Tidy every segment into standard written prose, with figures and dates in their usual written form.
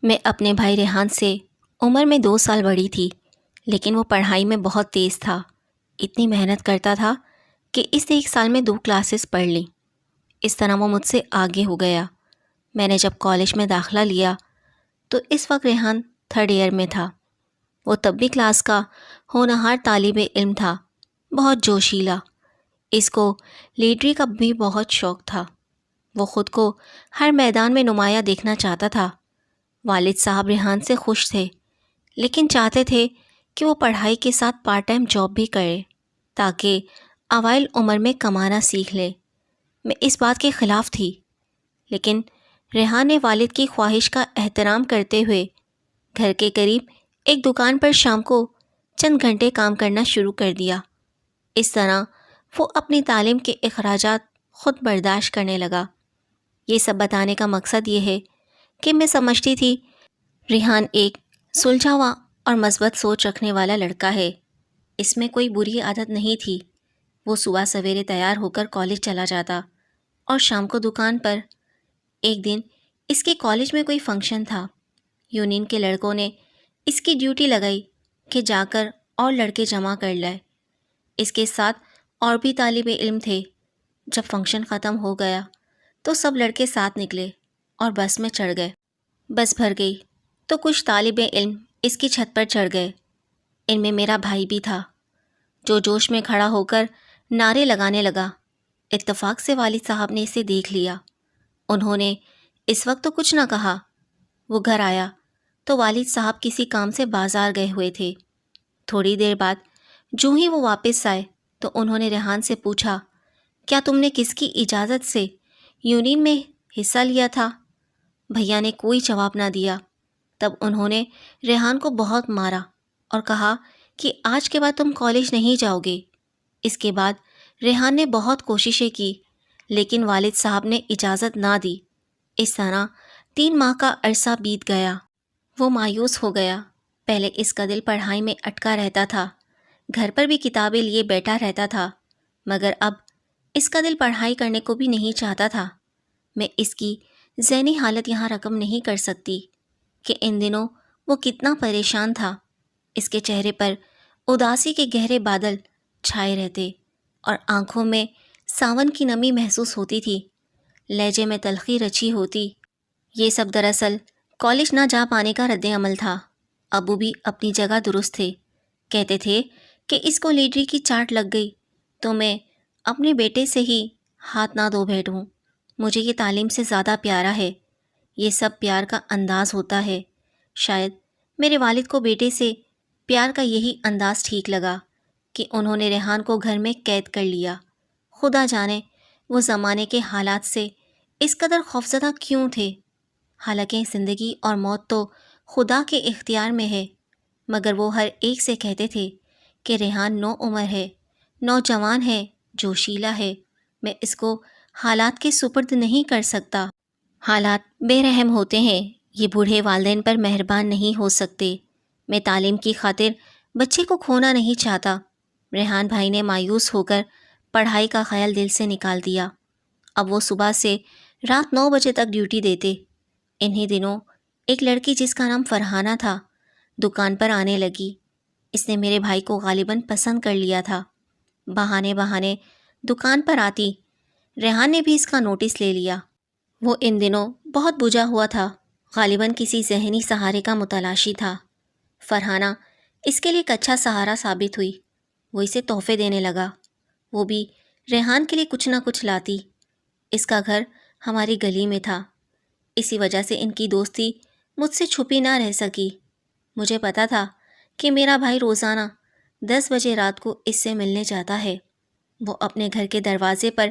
میں اپنے بھائی ریحان سے عمر میں 2 سال بڑی تھی، لیکن وہ پڑھائی میں بہت تیز تھا۔ اتنی محنت کرتا تھا کہ اس نے 1 سال میں 2 کلاسز پڑھ لیں۔ اس طرح وہ مجھ سے آگے ہو گیا۔ میں نے جب کالج میں داخلہ لیا تو اس وقت ریحان 3rd ایئر میں تھا۔ وہ تب بھی کلاس کا ہونہار طالب علم تھا، بہت جوشیلا۔ اس کو لیڈری کا بھی بہت شوق تھا۔ وہ خود کو ہر میدان میں نمایاں دیکھنا چاہتا تھا۔ والد صاحب ریحان سے خوش تھے، لیکن چاہتے تھے کہ وہ پڑھائی کے ساتھ پارٹ ٹائم جاب بھی کرے تاکہ اوائل عمر میں کمانا سیکھ لے۔ میں اس بات کے خلاف تھی، لیکن ریحان نے والد کی خواہش کا احترام کرتے ہوئے گھر کے قریب ایک دکان پر شام کو چند گھنٹے کام کرنا شروع کر دیا۔ اس طرح وہ اپنی تعلیم کے اخراجات خود برداشت کرنے لگا۔ یہ سب بتانے کا مقصد یہ ہے کہ میں سمجھتی تھی ریحان ایک سلجھا ہوا اور مثبت سوچ رکھنے والا لڑکا ہے۔ اس میں کوئی بری عادت نہیں تھی۔ وہ صبح سویرے تیار ہو کر کالج چلا جاتا اور شام کو دکان پر۔ ایک دن اس کے کالج میں کوئی فنکشن تھا۔ یونین کے لڑکوں نے اس کی ڈیوٹی لگائی کہ جا کر اور لڑکے جمع کر لائے۔ اس کے ساتھ اور بھی طالب علم تھے۔ جب فنکشن ختم ہو گیا تو سب لڑکے ساتھ نکلے اور بس میں چڑھ گئے۔ بس بھر گئی تو کچھ طالب علم اس کی چھت پر چڑھ گئے۔ ان میں میرا بھائی بھی تھا، جو جوش میں کھڑا ہو کر نعرے لگانے لگا۔ اتفاق سے والد صاحب نے اسے دیکھ لیا۔ انہوں نے اس وقت تو کچھ نہ کہا۔ وہ گھر آیا تو والد صاحب کسی کام سے بازار گئے ہوئے تھے۔ تھوڑی دیر بعد جو ہی وہ واپس آئے تو انہوں نے ریحان سے پوچھا، کیا تم نے کس کی اجازت سے یونین میں حصہ لیا تھا؟ بھیا نے کوئی جواب نہ دیا۔ تب انہوں نے ریحان کو بہت مارا اور کہا کہ آج کے بعد تم کالج نہیں جاؤ گے۔ اس کے بعد ریحان نے بہت کوششیں کی، لیکن والد صاحب نے اجازت نہ دی۔ اس طرح 3 ماہ کا عرصہ بیت گیا۔ وہ مایوس ہو گیا۔ پہلے اس کا دل پڑھائی میں اٹکا رہتا تھا، گھر پر بھی کتابیں لیے بیٹھا رہتا تھا، مگر اب اس کا دل پڑھائی کرنے کو بھی نہیں چاہتا تھا۔ میں اس کی ذہنی حالت یہاں رقم نہیں کر سکتی کہ ان دنوں وہ کتنا پریشان تھا۔ اس کے چہرے پر اداسی کے گہرے بادل چھائے رہتے اور آنکھوں میں ساون کی نمی محسوس ہوتی تھی، لہجے میں تلخی رچی ہوتی۔ یہ سب دراصل کالج نہ جا پانے کا رد عمل تھا۔ ابو بھی اپنی جگہ درست تھے۔ کہتے تھے کہ اس کو لیڈری کی چاٹ لگ گئی تو میں اپنے بیٹے سے ہی ہاتھ نہ دھو بیٹھوں۔ مجھے یہ تعلیم سے زیادہ پیارا ہے۔ یہ سب پیار کا انداز ہوتا ہے۔ شاید میرے والد کو بیٹے سے پیار کا یہی انداز ٹھیک لگا کہ انہوں نے ریحان کو گھر میں قید کر لیا۔ خدا جانے وہ زمانے کے حالات سے اس قدر خوفزدہ کیوں تھے۔ حالانکہ زندگی اور موت تو خدا کے اختیار میں ہے، مگر وہ ہر ایک سے کہتے تھے کہ ریحان نوعمر ہے، نوجوان ہے، جوشیلا ہے۔ میں اس کو حالات کے سپرد نہیں کر سکتا۔ حالات بے رحم ہوتے ہیں، یہ بوڑھے والدین پر مہربان نہیں ہو سکتے۔ میں تعلیم کی خاطر بچے کو کھونا نہیں چاہتا۔ ریحان بھائی نے مایوس ہو کر پڑھائی کا خیال دل سے نکال دیا۔ اب وہ صبح سے رات 9 بجے تک ڈیوٹی دیتے۔ انہی دنوں ایک لڑکی جس کا نام فرحانہ تھا دکان پر آنے لگی۔ اس نے میرے بھائی کو غالباً پسند کر لیا تھا۔ بہانے بہانے دکان پر آتی۔ ریحان نے بھی اس کا نوٹس لے لیا۔ وہ ان دنوں بہت بجھا ہوا تھا، غالباً کسی ذہنی سہارے کا متلاشی تھا۔ فرحانہ اس کے لیے ایک اچھا سہارا ثابت ہوئی۔ وہ اسے تحفے دینے لگا۔ وہ بھی ریحان کے لیے کچھ نہ کچھ لاتی۔ اس کا گھر ہماری گلی میں تھا، اسی وجہ سے ان کی دوستی مجھ سے چھپی نہ رہ سکی۔ مجھے پتا تھا کہ میرا بھائی روزانہ 10 بجے رات کو اس سے ملنے جاتا ہے۔ وہ اپنے گھر کے دروازے پر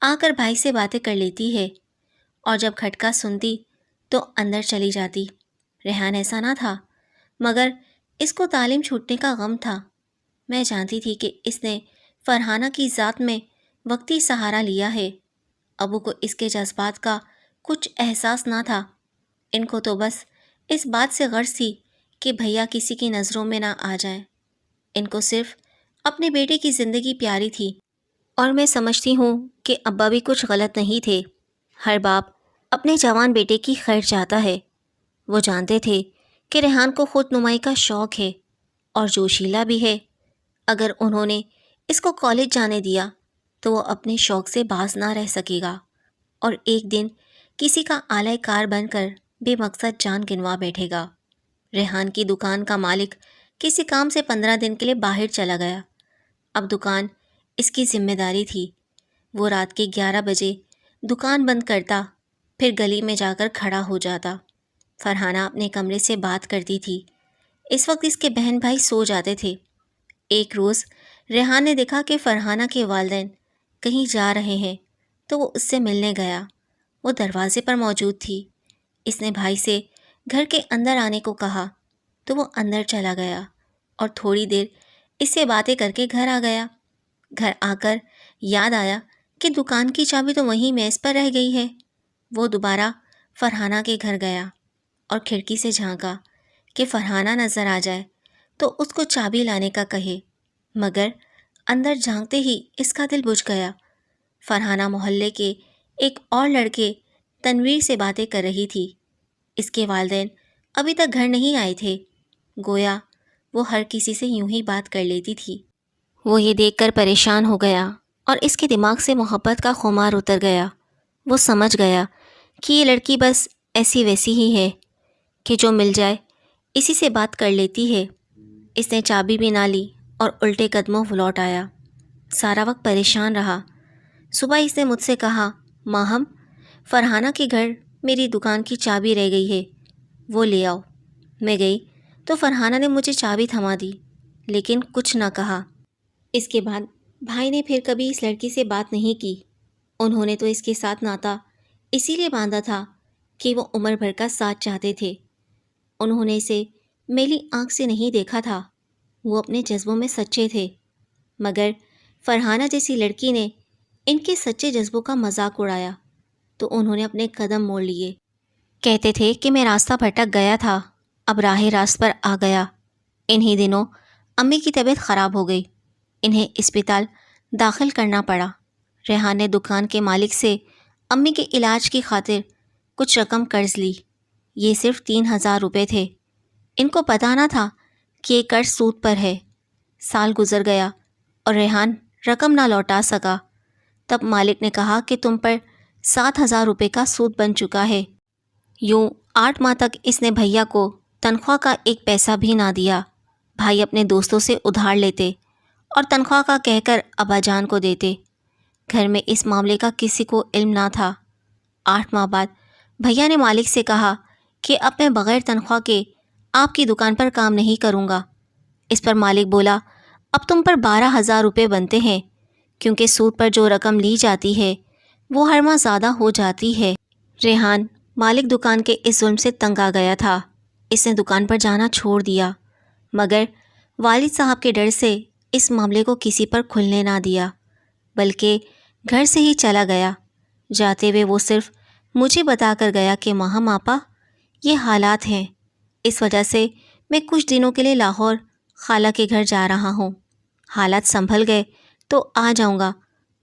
آ کر بھائی سے باتیں کر لیتی ہے اور جب کھٹکا سنتی تو اندر چلی جاتی۔ ریحان ایسا نہ تھا، مگر اس کو تعلیم چھوٹنے کا غم تھا۔ میں جانتی تھی کہ اس نے فرحانہ کی ذات میں وقتی سہارا لیا ہے۔ ابو کو اس کے جذبات کا کچھ احساس نہ تھا۔ ان کو تو بس اس بات سے غرض تھی کہ بھیا کسی کی نظروں میں نہ آ جائیں۔ ان کو صرف اپنے بیٹے کی زندگی پیاری تھی، اور میں سمجھتی ہوں کہ ابا بھی کچھ غلط نہیں تھے۔ ہر باپ اپنے جوان بیٹے کی خیر چاہتا ہے۔ وہ جانتے تھے کہ ریحان کو خود نمائی کا شوق ہے اور جوشیلا بھی ہے۔ اگر انہوں نے اس کو کالج جانے دیا تو وہ اپنے شوق سے باز نہ رہ سکے گا اور ایک دن کسی کا اعلی کار بن کر بے مقصد جان گنوا بیٹھے گا۔ ریحان کی دکان کا مالک کسی کام سے 15 دن کے لیے باہر چلا گیا۔ اب دکان اس کی ذمہ داری تھی۔ وہ رات کے 11 بجے دکان بند کرتا، پھر گلی میں جا کر کھڑا ہو جاتا۔ فرحانہ اپنے کمرے سے بات کرتی تھی۔ اس وقت اس کے بہن بھائی سو جاتے تھے۔ ایک روز ریحان نے دیکھا کہ فرحانہ کے والدین کہیں جا رہے ہیں تو وہ اس سے ملنے گیا۔ وہ دروازے پر موجود تھی۔ اس نے بھائی سے گھر کے اندر آنے کو کہا تو وہ اندر چلا گیا اور تھوڑی دیر اس سے باتیں کر کے گھر آ گیا۔ گھر آ کر یاد آیا کہ دکان کی چابی تو وہیں میز پر رہ گئی ہے۔ وہ دوبارہ فرحانہ کے گھر گیا اور کھڑکی سے جھانکا کہ فرحانہ نظر آ جائے تو اس کو چابی لانے کا کہے، مگر اندر جھانکتے ہی اس کا دل بجھ گیا۔ فرحانہ محلے کے ایک اور لڑکے تنویر سے باتیں کر رہی تھی۔ اس کے والدین ابھی تک گھر نہیں آئے تھے، گویا وہ ہر کسی سے یوں ہی بات کر لیتی تھی۔ وہ یہ دیکھ کر پریشان ہو گیا اور اس کے دماغ سے محبت کا خمار اتر گیا۔ وہ سمجھ گیا کہ یہ لڑکی بس ایسی ویسی ہی ہے کہ جو مل جائے اسی سے بات کر لیتی ہے۔ اس نے چابی بھی نہ لی اور الٹے قدموں لوٹ آیا۔ سارا وقت پریشان رہا۔ صبح اس نے مجھ سے کہا، ماہم، فرحانہ کے گھر میری دکان کی چابی رہ گئی ہے، وہ لے آؤ۔ میں گئی تو فرحانہ نے مجھے چابی تھما دی لیکن کچھ نہ کہا۔ اس کے بعد بھائی نے پھر کبھی اس لڑکی سے بات نہیں کی۔ انہوں نے تو اس کے ساتھ ناتا اسی لیے باندھا تھا کہ وہ عمر بھر کا ساتھ چاہتے تھے۔ انہوں نے اسے میلی آنکھ سے نہیں دیکھا تھا، وہ اپنے جذبوں میں سچے تھے، مگر فرحانہ جیسی لڑکی نے ان کے سچے جذبوں کا مذاق اڑایا تو انہوں نے اپنے قدم موڑ لیے۔ کہتے تھے کہ میں راستہ بھٹک گیا تھا، اب راہ راست پر آ گیا۔ انہی دنوں امی کی طبیعت خراب ہو گئی، انہیں اسپتال داخل کرنا پڑا۔ ریحان نے دکان کے مالک سے امی کے علاج کی خاطر کچھ رقم قرض لی۔ یہ صرف 3000 روپے تھے۔ ان کو پتہ نہ تھا کہ یہ قرض سود پر ہے۔ سال گزر گیا اور ریحان رقم نہ لوٹا سکا۔ تب مالک نے کہا کہ تم پر 7000 روپے کا سود بن چکا ہے۔ یوں 8 ماہ تک اس نے بھیا کو تنخواہ کا ایک پیسہ بھی نہ دیا۔ بھائی اپنے دوستوں سے ادھار لیتے اور تنخواہ کا کہہ کر ابا جان کو دیتے۔ گھر میں اس معاملے کا کسی کو علم نہ تھا۔ 8 ماہ بعد بھیا نے مالک سے کہا کہ اب میں بغیر تنخواہ کے آپ کی دکان پر کام نہیں کروں گا۔ اس پر مالک بولا، اب تم پر 12000 روپے بنتے ہیں، کیونکہ سود پر جو رقم لی جاتی ہے وہ ہر ماہ زیادہ ہو جاتی ہے۔ ریحان مالک دکان کے اس ظلم سے تنگ آ گیا تھا۔ اس نے دکان پر جانا چھوڑ دیا، مگر والد صاحب کے ڈر سے اس معاملے کو کسی پر کھلنے نہ دیا، بلکہ گھر سے ہی چلا گیا۔ جاتے ہوئے وہ صرف مجھے بتا کر گیا کہ ماہم آپا، یہ حالات ہیں، اس وجہ سے میں کچھ دنوں کے لیے لاہور خالہ کے گھر جا رہا ہوں۔ حالات سنبھل گئے تو آ جاؤں گا،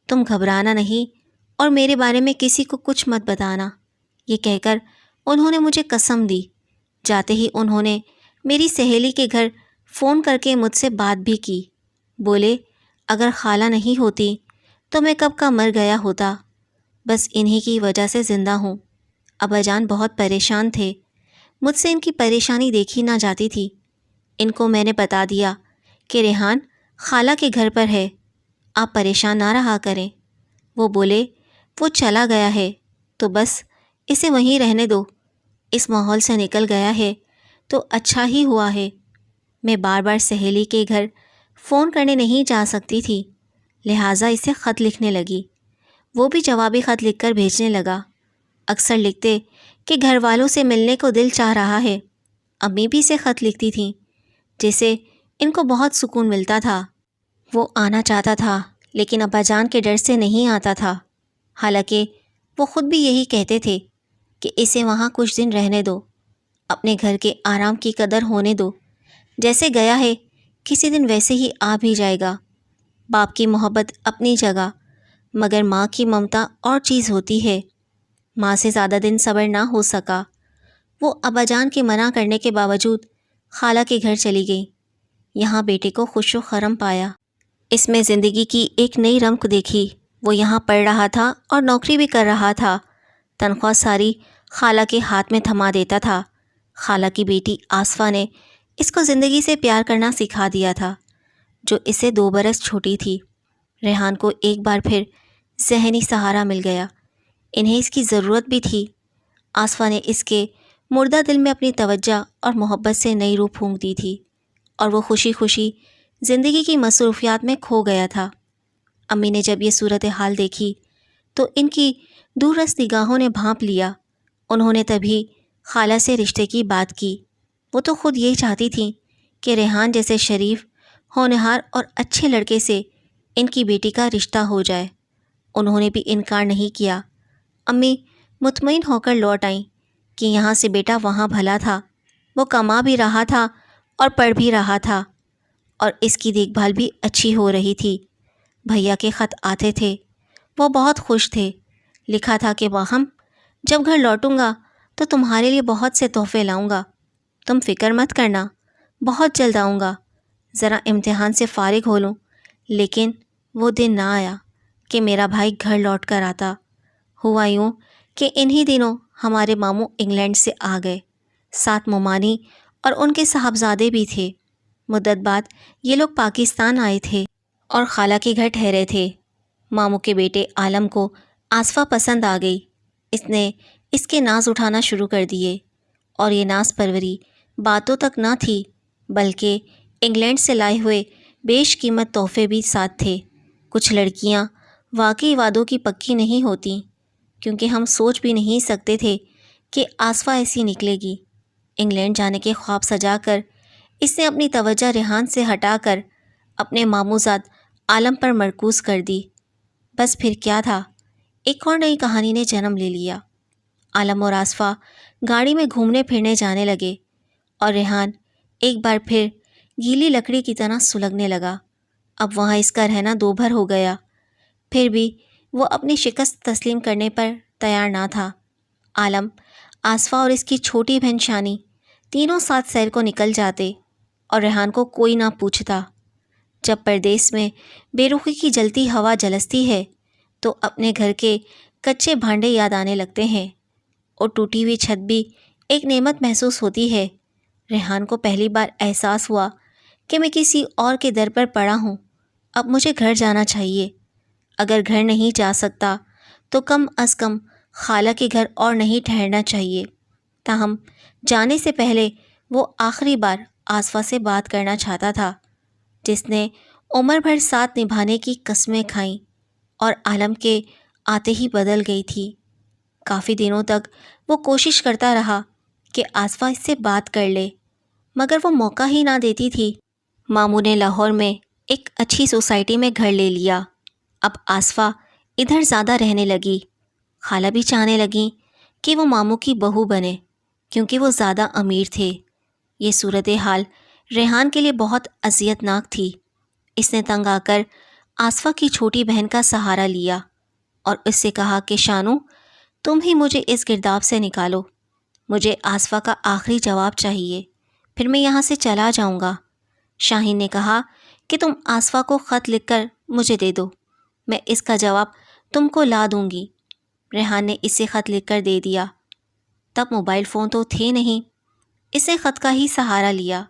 تم گھبرانا نہیں اور میرے بارے میں کسی کو کچھ مت بتانا۔ یہ کہہ کر انہوں نے مجھے قسم دی۔ جاتے ہی انہوں نے میری سہیلی کے گھر فون کر کے مجھ سے بات بھی کی۔ بولے اگر خالہ نہیں ہوتی تو میں کب کا مر گیا ہوتا، بس انہی کی وجہ سے زندہ ہوں۔ ابا جان بہت پریشان تھے، مجھ سے ان کی پریشانی دیکھی نہ جاتی تھی۔ ان کو میں نے بتا دیا کہ ریحان خالہ کے گھر پر ہے، آپ پریشان نہ رہا کریں۔ وہ بولے وہ چلا گیا ہے تو بس اسے وہیں رہنے دو، اس ماحول سے نکل گیا ہے تو اچھا ہی ہوا ہے۔ میں بار بار سہیلی کے گھر فون کرنے نہیں جا سکتی تھی، لہٰذا اسے خط لکھنے لگی۔ وہ بھی جوابی خط لکھ کر بھیجنے لگا۔ اکثر لکھتے کہ گھر والوں سے ملنے کو دل چاہ رہا ہے۔ امی بھی اسے خط لکھتی تھیں، جسے ان کو بہت سکون ملتا تھا۔ وہ آنا چاہتا تھا لیکن ابا جان کے ڈر سے نہیں آتا تھا، حالانکہ وہ خود بھی یہی کہتے تھے کہ اسے وہاں کچھ دن رہنے دو، اپنے گھر کے آرام کی قدر ہونے دو، جیسے گیا ہے کسی دن ویسے ہی آ بھی جائے گا۔ باپ کی محبت اپنی جگہ، مگر ماں کی ممتا اور چیز ہوتی ہے۔ ماں سے زیادہ دن صبر نہ ہو سکا۔ وہ ابا جان کے منع کرنے کے باوجود خالہ کے گھر چلی گئی۔ یہاں بیٹے کو خوش و خرم پایا، اس میں زندگی کی ایک نئی رمق دیکھی۔ وہ یہاں پڑھ رہا تھا اور نوکری بھی کر رہا تھا، تنخواہ ساری خالہ کے ہاتھ میں تھما دیتا تھا۔ خالہ کی بیٹی آصفہ نے اس کو زندگی سے پیار کرنا سکھا دیا تھا، جو اسے 2 برس چھوٹی تھی۔ ریحان کو ایک بار پھر ذہنی سہارا مل گیا، انہیں اس کی ضرورت بھی تھی۔ آصفہ نے اس کے مردہ دل میں اپنی توجہ اور محبت سے نئی روح پھونک دی تھی، اور وہ خوشی خوشی زندگی کی مصروفیات میں کھو گیا تھا۔ امی نے جب یہ صورتحال دیکھی تو ان کی دوررس نگاہوں نے بھانپ لیا۔ انہوں نے تبھی خالہ سے رشتے کی بات کی۔ وہ تو خود یہ چاہتی تھیں کہ ریحان جیسے شریف، ہونہار اور اچھے لڑکے سے ان کی بیٹی کا رشتہ ہو جائے۔ انہوں نے بھی انکار نہیں کیا۔ امی مطمئن ہو کر لوٹ آئیں کہ یہاں سے بیٹا وہاں بھلا تھا، وہ کما بھی رہا تھا اور پڑھ بھی رہا تھا، اور اس کی دیکھ بھال بھی اچھی ہو رہی تھی۔ بھیا کے خط آتے تھے، وہ بہت خوش تھے۔ لکھا تھا کہ باہم جب گھر لوٹوں گا تو تمہارے لیے بہت سے تحفے لاؤں گا، تم فکر مت کرنا، بہت جلد آؤں گا، ذرا امتحان سے فارغ ہو لوں۔ لیکن وہ دن نہ آیا کہ میرا بھائی گھر لوٹ کر آتا۔ ہوا یوں کہ انہی دنوں ہمارے ماموں انگلینڈ سے آ گئے، ساتھ ممانی اور ان کے صاحبزادے بھی تھے۔ مدت بعد یہ لوگ پاکستان آئے تھے اور خالہ کے گھر ٹھہرے تھے۔ ماموں کے بیٹے عالم کو آصفہ پسند آ گئی۔ اس نے اس کے ناز اٹھانا شروع کر دیے، اور یہ ناز پروری باتوں تک نہ تھی، بلکہ انگلینڈ سے لائے ہوئے بیش قیمت تحفے بھی ساتھ تھے۔ کچھ لڑکیاں واقعی وعدوں کی پکی نہیں ہوتیں، کیونکہ ہم سوچ بھی نہیں سکتے تھے کہ آصفہ ایسی نکلے گی۔ انگلینڈ جانے کے خواب سجا کر اس نے اپنی توجہ ریحان سے ہٹا کر اپنے ماموزاد عالم پر مرکوز کر دی۔ بس پھر کیا تھا، ایک اور نئی کہانی نے جنم لے لیا۔ عالم اور آصفہ گاڑی میں گھومنے پھرنے جانے لگے، اور ریحان ایک بار پھر گیلی لکڑی کی طرح سلگنے لگا۔ اب وہاں اس کا رہنا 2 بھر ہو گیا، پھر بھی وہ اپنی شکست تسلیم کرنے پر تیار نہ تھا۔ عالم، آصفہ اور اس کی چھوٹی بہن شانی تینوں ساتھ سیر کو نکل جاتے، اور ریحان کو کوئی نہ پوچھتا۔ جب پردیس میں بے رخی کی جلتی ہوا جلستی ہے تو اپنے گھر کے کچے بھانڈے یاد آنے لگتے ہیں، اور ٹوٹی ہوئی چھت بھی ایک نعمت محسوس ہوتی ہے۔ ریحان کو پہلی بار احساس ہوا کہ میں کسی اور کے در پر پڑا ہوں۔ اب مجھے گھر جانا چاہیے۔ اگر گھر نہیں جا سکتا تو کم از کم خالہ کے گھر اور نہیں ٹھہرنا چاہیے۔ تاہم جانے سے پہلے وہ آخری بار آصفہ سے بات کرنا چاہتا تھا، جس نے عمر بھر ساتھ نبھانے کی قسمیں کھائیں اور عالم کے آتے ہی بدل گئی تھی۔ کافی دنوں تک وہ کوشش کرتا رہا کہ آصفہ اس سے بات کر لے، مگر وہ موقع ہی نہ دیتی تھی۔ ماموں نے لاہور میں ایک اچھی سوسائٹی میں گھر لے لیا۔ اب آصفہ ادھر زیادہ رہنے لگی۔ خالہ بھی چاہنے لگیں کہ وہ ماموں کی بہو بنے، کیونکہ وہ زیادہ امیر تھے۔ یہ صورتحال ریحان کے لیے بہت اذیت ناک تھی۔ اس نے تنگ آ کر آصفہ کی چھوٹی بہن کا سہارا لیا اور اس سے کہا کہ شانو، تم ہی مجھے اس گرداب سے نکالو۔ مجھے آصفہ کا آخری جواب چاہیے، پھر میں یہاں سے چلا جاؤں گا۔ شاہین نے کہا کہ تم آصفہ کو خط لکھ کر مجھے دے دو، میں اس کا جواب تم کو لا دوں گی۔ ریحان نے اسے خط لکھ کر دے دیا۔ تب موبائل فون تو تھے نہیں، اس نے خط کا ہی سہارا لیا۔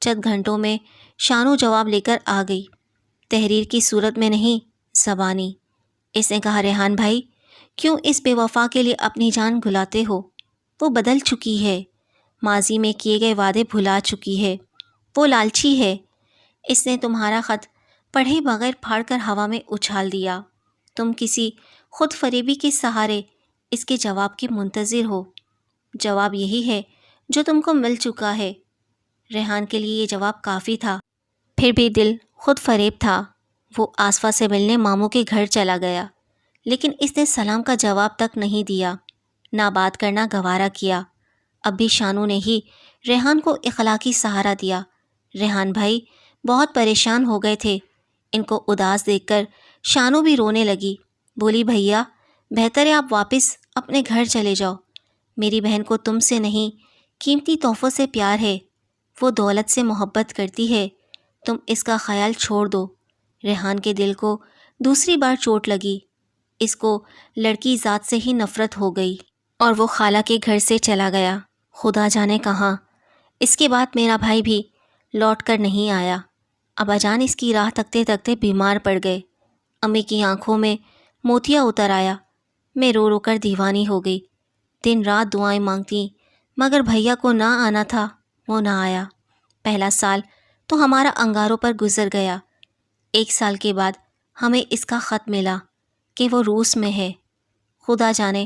چند گھنٹوں میں شانو جواب لے کر آ گئی، تحریر کی صورت میں نہیں، زبانی۔ اس نے کہا، ریحان بھائی، کیوں اس بے وفا کے لیے اپنی جان گھلاتے ہو؟ وہ بدل چکی ہے، ماضی میں کیے گئے وعدے بھلا چکی ہے، وہ لالچی ہے۔ اس نے تمہارا خط پڑھے بغیر پھاڑ کر ہوا میں اچھال دیا۔ تم کسی خود فریبی کے سہارے اس کے جواب کی منتظر ہو۔ جواب یہی ہے جو تم کو مل چکا ہے۔ ریحان کے لیے یہ جواب کافی تھا، پھر بھی دل خود فریب تھا۔ وہ آصفہ سے ملنے ماموں کے گھر چلا گیا، لیکن اس نے سلام کا جواب تک نہیں دیا، نہ بات کرنا گوارا کیا۔ اب بھی شانو نے ہی ریحان کو اخلاقی سہارا دیا۔ ریحان بھائی بہت پریشان ہو گئے تھے۔ ان کو اداس دیکھ کر شانو بھی رونے لگی، بولی، بھیا بہتر ہے آپ واپس اپنے گھر چلے جاؤ، میری بہن کو تم سے نہیں قیمتی تحفوں سے پیار ہے، وہ دولت سے محبت کرتی ہے، تم اس کا خیال چھوڑ دو۔ ریحان کے دل کو دوسری بار چوٹ لگی، اس کو لڑکی ذات سے ہی نفرت ہو گئی اور وہ خالہ کے گھر سے چلا گیا، خدا جانے کہاں۔ اس کے بعد میرا بھائی بھی لوٹ کر نہیں آیا۔ ابا جان اس کی راہ تکتے تکتے بیمار پڑ گئے، امی کی آنکھوں میں موتیا اتر آیا، میں رو رو کر دیوانی ہو گئی، دن رات دعائیں مانگتی، مگر بھیا کو نہ آنا تھا، وہ نہ آیا۔ پہلا سال تو ہمارا انگاروں پر گزر گیا۔ 1 سال کے بعد ہمیں اس کا خط ملا کہ وہ روس میں ہے۔ خدا جانے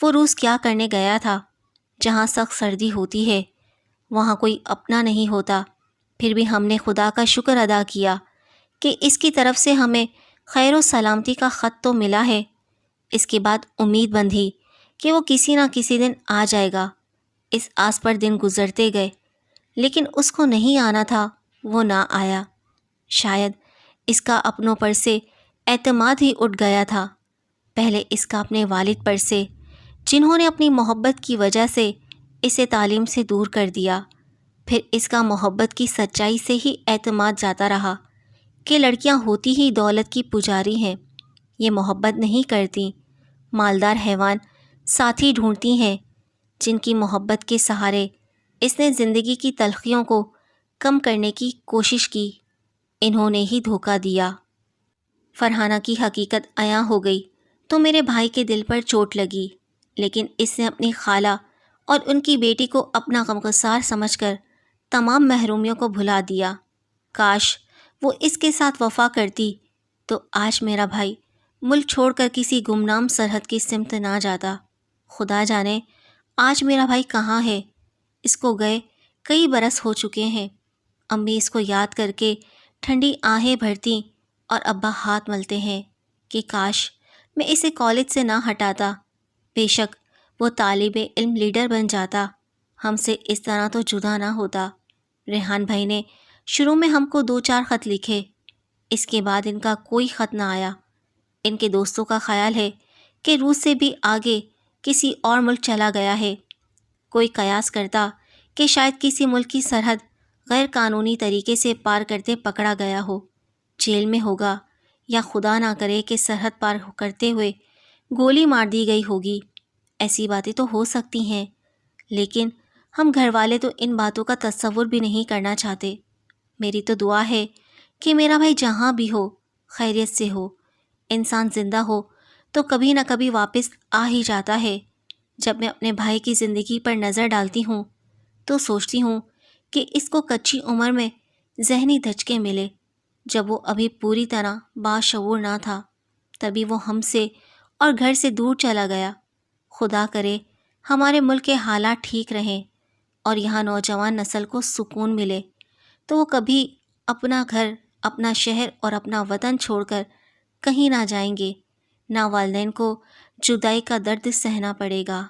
وہ روس کیا کرنے گیا تھا، جہاں سخت سردی ہوتی ہے، وہاں کوئی اپنا نہیں ہوتا۔ پھر بھی ہم نے خدا کا شکر ادا کیا کہ اس کی طرف سے ہمیں خیر و سلامتی کا خط تو ملا ہے۔ اس کے بعد امید بندھی کہ وہ کسی نہ کسی دن آ جائے گا۔ اس آس پر دن گزرتے گئے، لیکن اس کو نہیں آنا تھا، وہ نہ آیا۔ شاید اس کا اپنوں پر سے اعتماد ہی اٹھ گیا تھا، پہلے اس کا اپنے والد پر سے، جنہوں نے اپنی محبت کی وجہ سے اسے تعلیم سے دور کر دیا، پھر اس کا محبت کی سچائی سے ہی اعتماد جاتا رہا کہ لڑکیاں ہوتی ہی دولت کی پجاری ہیں، یہ محبت نہیں کرتی، مالدار حیوان ساتھی ڈھونڈتی ہیں۔ جن کی محبت کے سہارے اس نے زندگی کی تلخیوں کو کم کرنے کی کوشش کی، انہوں نے ہی دھوکہ دیا۔ فرحانہ کی حقیقت عیاں ہو گئی تو میرے بھائی کے دل پر چوٹ لگی، لیکن اس نے اپنی خالہ اور ان کی بیٹی کو اپنا غمگسار سمجھ کر تمام محرومیوں کو بھلا دیا۔ کاش وہ اس کے ساتھ وفا کرتی تو آج میرا بھائی ملک چھوڑ کر کسی گمنام سرحد کی سمت نہ جاتا۔ خدا جانے آج میرا بھائی کہاں ہے، اس کو گئے کئی برس ہو چکے ہیں۔ امی اس کو یاد کر کے ٹھنڈی آہیں بھرتی اور ابا ہاتھ ملتے ہیں کہ کاش میں اسے کالج سے نہ ہٹاتا، بے شک وہ طالب علم لیڈر بن جاتا، ہم سے اس طرح تو جدا نہ ہوتا۔ ریحان بھائی نے شروع میں ہم کو 2-4 خط لکھے، اس کے بعد ان کا کوئی خط نہ آیا۔ ان کے دوستوں کا خیال ہے کہ روس سے بھی آگے کسی اور ملک چلا گیا ہے۔ کوئی قیاس کرتا کہ شاید کسی ملک کی سرحد غیر قانونی طریقے سے پار کرتے پکڑا گیا ہو، جیل میں ہوگا، یا خدا نہ کرے کہ سرحد پار کرتے ہوئے گولی مار دی گئی ہوگی۔ ایسی باتیں تو ہو سکتی ہیں، لیکن ہم گھر والے تو ان باتوں کا تصور بھی نہیں کرنا چاہتے۔ میری تو دعا ہے کہ میرا بھائی جہاں بھی ہو خیریت سے ہو۔ انسان زندہ ہو تو کبھی نہ کبھی واپس آ ہی جاتا ہے۔ جب میں اپنے بھائی کی زندگی پر نظر ڈالتی ہوں تو سوچتی ہوں کہ اس کو کچی عمر میں ذہنی دھچکے ملے، جب وہ ابھی پوری طرح باشعور نہ تھا، تبھی وہ ہم سے اور گھر سے دور چلا گیا۔ خدا کرے ہمارے ملک کے حالات ٹھیک رہیں اور یہاں نوجوان نسل کو سکون ملے، تو وہ کبھی اپنا گھر، اپنا شہر اور اپنا وطن چھوڑ کر کہیں نہ جائیں گے، نہ والدین کو جدائی کا درد سہنا پڑے گا۔